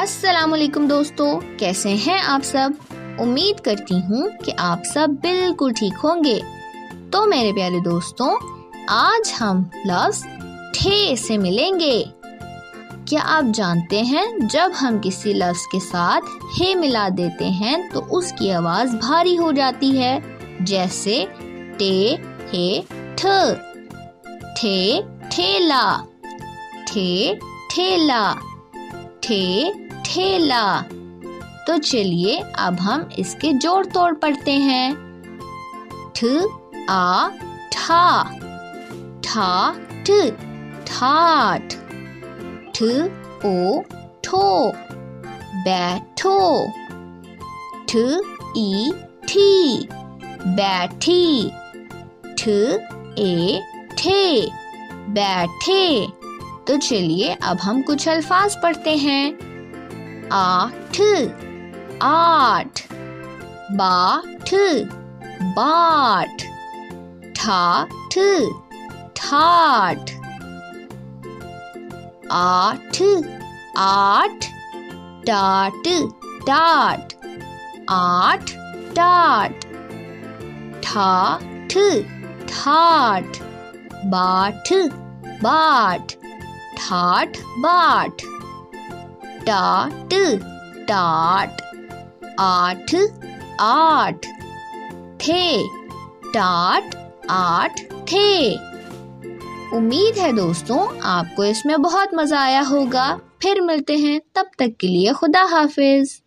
अस्सलामुअलैकुम दोस्तों, कैसे हैं आप सब। उम्मीद करती हूँ कि आप सब बिल्कुल ठीक होंगे। तो मेरे प्यारे दोस्तों, आज हम लफ्ज़ ठे से मिलेंगे। क्या आप जानते हैं जब हम किसी लफ्ज़ के साथ हे मिला देते हैं तो उसकी आवाज़ भारी हो जाती है, जैसे टे हे ठ, ठे ठेला, ठे ठेला, ठे ठेला। तो चलिए अब हम इसके जोड़ तोड़ पढ़ते हैं। ठ आ ठा, ठा ठ, ठाठ। ठ ओ ठो, बैठो। ठ ई ठी, बैठी। ठ ए ठे, बैठे। तो चलिए अब हम कुछ अल्फाज पढ़ते हैं। आठ, आठ। बाट, बाट। ठाठ, ठाठ। आठ, आठ। टाट, टाट। आठ टाट। ठाठ, ठाठ। बाट, बाट। ठाठ बाट। टाट, टाट। आठ, आठ। थे, टाट आठ थे। उम्मीद है दोस्तों आपको इसमें बहुत मजा आया होगा। फिर मिलते हैं, तब तक के लिए खुदा हाफिज।